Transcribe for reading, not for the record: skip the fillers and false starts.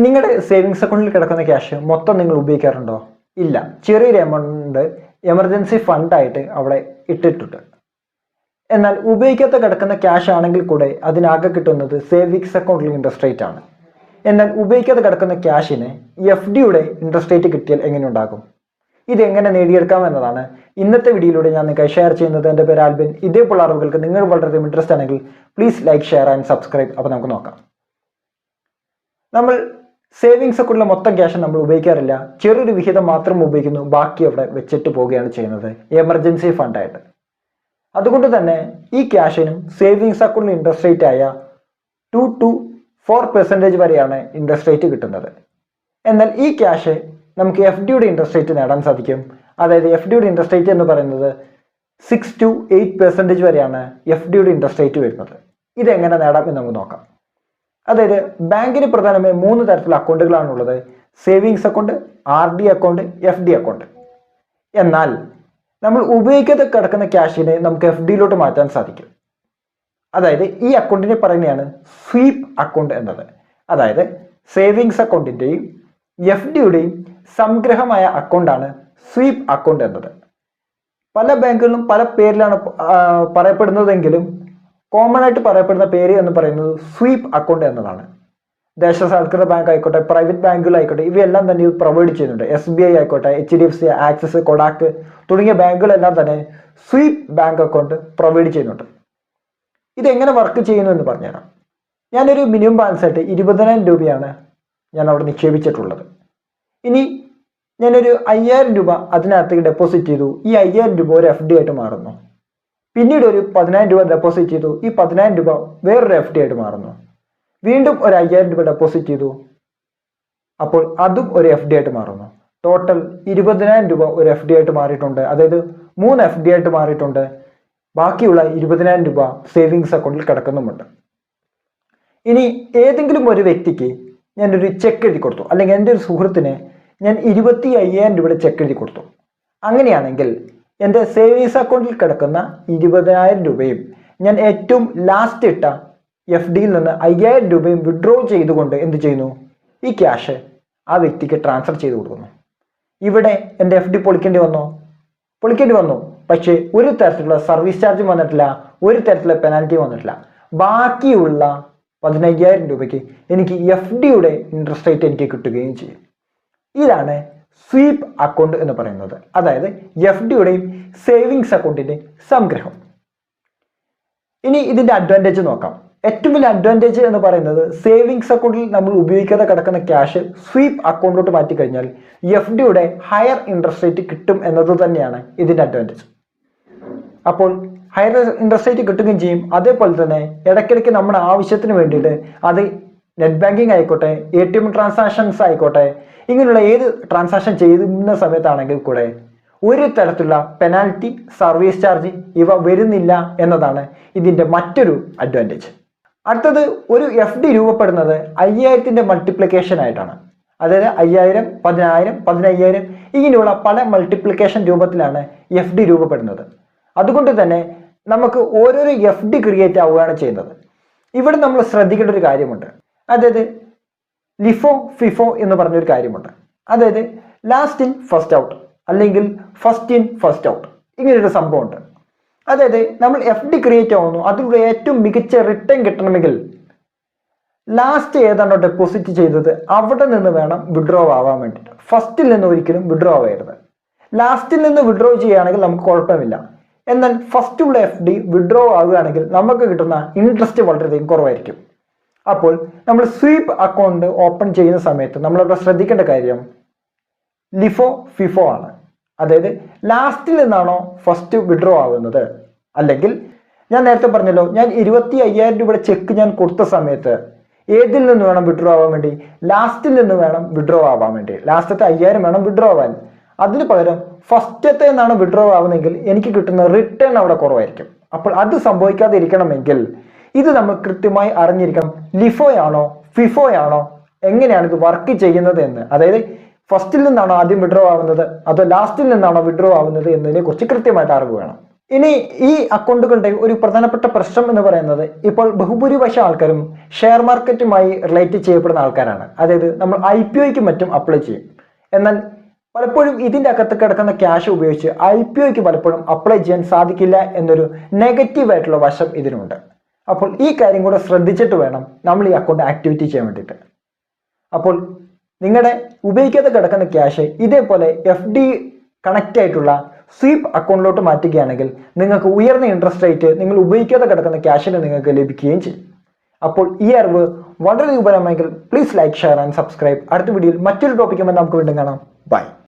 നിങ്ങളുടെ സേവിങ്സ് അക്കൗണ്ടിൽ കിടക്കുന്ന ക്യാഷ് മൊത്തം നിങ്ങൾ ഉപയോഗിക്കാറുണ്ടോ? ഇല്ല. ചെറിയൊരു എമൗണ്ട് എമർജൻസി ഫണ്ടായിട്ട് അവിടെ ഇട്ടിട്ടുണ്ട്. എന്നാൽ ഉപയോഗിക്കാത്ത കിടക്കുന്ന ക്യാഷ് ആണെങ്കിൽ കൂടെ അതിനാകെ കിട്ടുന്നത് സേവിങ്സ് അക്കൗണ്ടിൽ ഇൻട്രസ്റ്റ് റേറ്റ് ആണ്. എന്നാൽ ഉപയോഗിക്കാതെ കിടക്കുന്ന ക്യാഷിന് FDയുടെ ഇൻട്രസ്റ്റ് റേറ്റ് കിട്ടിയാൽ എങ്ങനെ ഉണ്ടാകും? ഇതെങ്ങനെ നേടിയെടുക്കാം എന്നതാണ് ഇന്നത്തെ വീഡിയോയിലൂടെ ഞാൻ നിങ്ങൾക്ക് ഷെയർ ചെയ്യുന്നത്. എൻ്റെ പേര് ആൽബിൻ. ഇതേപോലുള്ള അറിവുകൾക്ക് നിങ്ങൾ വളരെയധികം ഇൻട്രസ്റ്റ് ആണെങ്കിൽ please like, share and subscribe. അപ്പോൾ നമുക്ക് നോക്കാം. നമ്മൾ സേവിങ്സ് അക്കൗണ്ടിലെ മൊത്തം ക്യാഷ് നമ്മൾ ഉപയോഗിക്കാറില്ല. ചെറിയൊരു വിഹിതം മാത്രം ഉപയോഗിക്കുന്നു. ബാക്കി അവിടെ വെച്ചിട്ട് പോവുകയാണ് ചെയ്യുന്നത് എമർജൻസി ഫണ്ടായിട്ട്. അതുകൊണ്ട് തന്നെ ഈ ക്യാഷിനും സേവിങ്സ് അക്കൗണ്ടിൽ ഇൻട്രസ്റ്റ് റേറ്റ് ആയ 2 to 4% വരെയാണ് ഇൻട്രസ്റ്റ് റേറ്റ് കിട്ടുന്നത്. എന്നാൽ ഈ ക്യാഷ് നമുക്ക് FDയുടെ ഇൻട്രസ്റ്റ് റേറ്റ് നേടാൻ സാധിക്കും. അതായത് FDയുടെ ഇൻട്രസ്റ്റ് റേറ്റ് എന്ന് പറയുന്നത് 6 to 8% വരെയാണ് FDയുടെ ഇൻട്രസ്റ്റ് റേറ്റ് വരുന്നത്. ഇതെങ്ങനെ നേടാം എന്ന് നമുക്ക് നോക്കാം. അതായത് ബാങ്കിന് പ്രധാനമായും 3 തരത്തിലുള്ള അക്കൗണ്ടുകളാണുള്ളത്: savings account, RD account, FD account. എന്നാൽ നമ്മൾ ഉപയോഗിക്കാതെ കിടക്കുന്ന ക്യാഷിനെ നമുക്ക് FDയിലോട്ട് മാറ്റാൻ സാധിക്കും. അതായത് ഈ അക്കൗണ്ടിനെ പറയുന്നതാണ് സ്വീപ്പ് അക്കൗണ്ട് എന്നത്. അതായത് സേവിങ്സ് അക്കൗണ്ടിൻ്റെയും FDയുടെയും സംഗ്രഹമായ അക്കൗണ്ടാണ് സ്വീപ്പ് അക്കൗണ്ട് എന്നത്. പല ബാങ്കുകളിലും പല പേരിലാണ് പറയപ്പെടുന്നതെങ്കിലും കോമൺ ആയിട്ട് പറയപ്പെടുന്ന പേര് എന്ന് പറയുന്നത് സ്വീപ്പ് അക്കൗണ്ട് എന്നതാണ്. ദേശസാൽകൃത ബാങ്ക് ആയിക്കോട്ടെ, പ്രൈവറ്റ് ബാങ്കുകളായിക്കോട്ടെ, ഇവയെല്ലാം തന്നെ ഇത് പ്രൊവൈഡ് ചെയ്യുന്നുണ്ട്. SBI ആയിക്കോട്ടെ, HDFC, ആക്സിസ്, കൊടാക്ക് തുടങ്ങിയ ബാങ്കുകളെല്ലാം തന്നെ സ്വീപ്പ് ബാങ്ക് അക്കൗണ്ട് പ്രൊവൈഡ് ചെയ്യുന്നുണ്ട്. ഇതെങ്ങനെ വർക്ക് ചെയ്യുന്നു എന്ന് പറഞ്ഞുതരാം. ഞാനൊരു മിനിമം ബാലൻസ് ആയിട്ട് 20,000 രൂപയാണ് ഞാൻ അവിടെ നിക്ഷേപിച്ചിട്ടുള്ളത്. ഇനി ഞാനൊരു 5,000 രൂപ അതിനകത്തേക്ക് ഡെപ്പോസിറ്റ് ചെയ്തു. ഈ 5,000 രൂപ ഒരു FD ആയിട്ട് മാറുന്നു. പിന്നീട് ഒരു 10,000 രൂപ ഡെപ്പോസിറ്റ് ചെയ്തു. ഈ 10,000 രൂപ വേറൊരു FD ആയിട്ട് മാറുന്നു. വീണ്ടും ഒരു 5,000 രൂപ ഡെപ്പോസിറ്റ് ചെയ്തു. അപ്പോൾ അതും ഒരു FD ആയിട്ട് മാറുന്നു. ടോട്ടൽ 20,000 രൂപ ഒരു FD ആയിട്ട് മാറിയിട്ടുണ്ട്. അതായത് 3 FD ആയിട്ട് മാറിയിട്ടുണ്ട്. ബാക്കിയുള്ള 20,000 രൂപ സേവിങ്സ് അക്കൗണ്ടിൽ കിടക്കുന്നുമുണ്ട്. ഇനി ഏതെങ്കിലും ഒരു വ്യക്തിക്ക് ഞാനൊരു ചെക്ക് എഴുതി കൊടുത്തു, അല്ലെങ്കിൽ എൻ്റെ ഒരു സുഹൃത്തിന് ഞാൻ 25,000 രൂപയുടെ ചെക്ക് എഴുതി കൊടുത്തു. അങ്ങനെയാണെങ്കിൽ എൻ്റെ സേവിങ്സ് അക്കൗണ്ടിൽ കിടക്കുന്ന 20,000 രൂപയും ഞാൻ ഏറ്റവും ലാസ്റ്റ് ഇട്ട FDയിൽ നിന്ന് 5,000 രൂപയും വിഡ്രോ ചെയ്തുകൊണ്ട് എന്ത് ചെയ്യുന്നു? ഈ ക്യാഷ് ആ വ്യക്തിക്ക് ട്രാൻസ്ഫർ ചെയ്ത് കൊടുക്കുന്നു. ഇവിടെ എൻ്റെ FD പൊളിക്കേണ്ടി വന്നു. പക്ഷേ ഒരു തരത്തിലുള്ള സർവീസ് ചാർജും വന്നിട്ടില്ല, ഒരു തരത്തിലുള്ള പെനാൽറ്റി വന്നിട്ടില്ല. ബാക്കിയുള്ള 15,000 രൂപയ്ക്ക് എനിക്ക് FDയുടെ ഇൻട്രസ്റ്റ് റേറ്റ് എനിക്ക് കിട്ടുകയും ചെയ്യും. ഇതാണ് സ്വീപ്പ് അക്കൗണ്ട് എന്ന് പറയുന്നത്. അതായത് FDയുടെയും സേവിങ്സ് അക്കൗണ്ടിന്റെ സംഗ്രഹം. ഇനി ഇതിന്റെ അഡ്വാൻറ്റേജ് നോക്കാം. ഏറ്റവും വലിയ അഡ്വാൻറ്റേജ് എന്ന് പറയുന്നത് സേവിങ്സ് അക്കൗണ്ടിൽ നമ്മൾ ഉപയോഗിക്കാതെ കിടക്കുന്ന ക്യാഷ് സ്വീപ്പ് അക്കൗണ്ടിലോട്ട് മാറ്റിക്കഴിഞ്ഞാൽ FDയുടെ ഹയർ ഇൻട്രസ്റ്റ് റേറ്റ് കിട്ടും എന്നത് തന്നെയാണ് ഇതിന്റെ അഡ്വാൻറ്റേജ്. അപ്പോൾ ഹയർ ഇൻട്രസ്റ്റ് റേറ്റ് കിട്ടുകയും ചെയ്യും. അതേപോലെ തന്നെ ഇടയ്ക്കിടയ്ക്ക് നമ്മുടെ ആവശ്യത്തിന് വേണ്ടിയിട്ട് അത് നെറ്റ് ബാങ്കിങ് ആയിക്കോട്ടെ, ATM ട്രാൻസാക്ഷൻസ് ആയിക്കോട്ടെ, ഇങ്ങനെയുള്ള ഏത് ട്രാൻസാക്ഷൻ ചെയ്യുന്ന സമയത്താണെങ്കിൽ കൂടെ ഒരു തരത്തിലുള്ള പെനാൽറ്റി, സർവീസ് ചാർജ് ഇവ വരുന്നില്ല എന്നതാണ് ഇതിന്റെ മറ്റൊരു അഡ്വാൻറ്റേജ്. അടുത്തത്, ഒരു FD രൂപപ്പെടുന്നത് 5,000ന്റെ മൾട്ടിപ്ലിക്കേഷൻ ആയിട്ടാണ്. അതായത് 5,000, 10,000, 15,000 ഇങ്ങനെയുള്ള പല മൾട്ടിപ്ലിക്കേഷൻ രൂപത്തിലാണ് FD രൂപപ്പെടുന്നത്. അതുകൊണ്ട് തന്നെ നമുക്ക് ഓരോരോ FD ക്രിയേറ്റ് ആവുകയാണ് ചെയ്യുന്നത്. ഇവിടെ നമ്മൾ ശ്രദ്ധിക്കേണ്ട ഒരു കാര്യമുണ്ട്. അതായത് LIFO, FIFO എന്ന് പറഞ്ഞൊരു കാര്യമുണ്ട്. അതായത് ലാസ്റ്റ് ഇൻ ഫസ്റ്റ് ഔട്ട് അല്ലെങ്കിൽ ഫസ്റ്റ് ഇൻ ഫസ്റ്റ് ഔട്ട്, ഇങ്ങനെയൊരു സംഭവമുണ്ട്. അതായത് നമ്മൾ FD ക്രിയേറ്റ് ആവുന്നു, അതിലൂടെ ഏറ്റവും മികച്ച റിട്ടേൺ കിട്ടണമെങ്കിൽ ലാസ്റ്റ് ഏതാണോ ഡെപ്പോസിറ്റ് ചെയ്തത് അവിടെ നിന്ന് വേണം വിഡ്രോ ആവാൻ വേണ്ടിയിട്ട്. ഫസ്റ്റിൽ നിന്ന് ഒരിക്കലും വിഡ്രോ ആവരുത്. ലാസ്റ്റിൽ നിന്ന് വിഡ്രോ ചെയ്യുകയാണെങ്കിൽ നമുക്ക് കുഴപ്പമില്ല. എന്നാൽ ഫസ്റ്റുള്ള FD വിഡ്രോ ആവുകയാണെങ്കിൽ നമുക്ക് കിട്ടുന്ന ഇൻട്രസ്റ്റ് വളരെയധികം കുറവായിരിക്കും. അപ്പോൾ നമ്മൾ സ്വീപ്പ് അക്കൗണ്ട് ഓപ്പൺ ചെയ്യുന്ന സമയത്ത് നമ്മളവിടെ ശ്രദ്ധിക്കേണ്ട കാര്യം LIFO, FIFO ആണ്. അതായത് ലാസ്റ്റിൽ നിന്നാണോ ഫസ്റ്റ് വിഡ്രോ ആവുന്നത്, അല്ലെങ്കിൽ ഞാൻ നേരത്തെ പറഞ്ഞല്ലോ, ഞാൻ 25,000 രൂപയുടെ ചെക്ക് ഞാൻ കൊടുത്ത സമയത്ത് ഏതിൽ നിന്ന് വേണം വിഡ്രോ ആവാൻ വേണ്ടി? ലാസ്റ്റിൽ നിന്ന് വേണം വിഡ്രോ ആവാൻ വേണ്ടി. ലാസ്റ്റത്തെ 5,000 വേണം വിഡ്രോ ആവാൻ. അതിന് പകരം ഫസ്റ്റത്തെ നിന്നാണ് വിഡ്രോ ആവുന്നതെങ്കിൽ എനിക്ക് കിട്ടുന്ന റിട്ടേൺ അവിടെ കുറവായിരിക്കും. അപ്പോൾ അത് സംഭവിക്കാതെ ഇരിക്കണമെങ്കിൽ ഇത് നമ്മൾ കൃത്യമായി അറിഞ്ഞിരിക്കണം. LIFO ആണോ FIFO ആണോ, എങ്ങനെയാണ് ഇത് വർക്ക് ചെയ്യുന്നത് എന്ന്. അതായത് ഫസ്റ്റിൽ നിന്നാണോ ആദ്യം വിഡ്രോ ആവുന്നത് അതോ ലാസ്റ്റിൽ നിന്നാണോ വിഡ്രോ ആവുന്നത് എന്നതിനെ കുറിച്ച് കൃത്യമായിട്ട് അറിവ് വേണം. ഇനി ഈ അക്കൗണ്ടുകളുടെ ഒരു പ്രധാനപ്പെട്ട പ്രശ്നം എന്ന് പറയുന്നത് ഇപ്പോൾ ബഹുഭൂരിപക്ഷം ആൾക്കാരും ഷെയർ മാർക്കറ്റുമായി റിലേറ്റ് ചെയ്യപ്പെടുന്ന ആൾക്കാരാണ്. അതായത് നമ്മൾ IPOയ്ക്ക് മറ്റും അപ്ലൈ ചെയ്യും. എന്നാൽ പലപ്പോഴും ഇതിൻ്റെ അകത്ത് കിടക്കുന്ന ക്യാഷ് ഉപയോഗിച്ച് IPOയ്ക്ക് പലപ്പോഴും അപ്ലൈ ചെയ്യാൻ സാധിക്കില്ല എന്നൊരു നെഗറ്റീവായിട്ടുള്ള വശം ഇതിനുണ്ട്. അപ്പോൾ ഈ കാര്യം കൂടെ ശ്രദ്ധിച്ചിട്ട് വേണം നമ്മൾ ഈ അക്കൗണ്ട് ആക്ടിവിറ്റി ചെയ്യാൻ വേണ്ടിയിട്ട്. അപ്പോൾ നിങ്ങളുടെ ഉപയോഗിക്കാതെ കിടക്കുന്ന ക്യാഷ് ഇതേപോലെ FD കണക്റ്റ് ആയിട്ടുള്ള സ്വീപ്പ് അക്കൗണ്ടിലോട്ട് മാറ്റുകയാണെങ്കിൽ നിങ്ങൾക്ക് ഉയർന്ന ഇൻട്രസ്റ്റ് റേറ്റ് നിങ്ങൾ ഉപയോഗിക്കാതെ കിടക്കുന്ന ക്യാഷിന് നിങ്ങൾക്ക് ലഭിക്കുകയും ചെയ്യും. അപ്പോൾ ഈ അറിവ് വളരെ ഉപകാരമായെങ്കിൽ please like, share and subscribe. അടുത്ത വീഡിയോയിൽ മറ്റൊരു ടോപ്പിക്കുമായി നമുക്ക് വീണ്ടും കാണാം. ബൈ.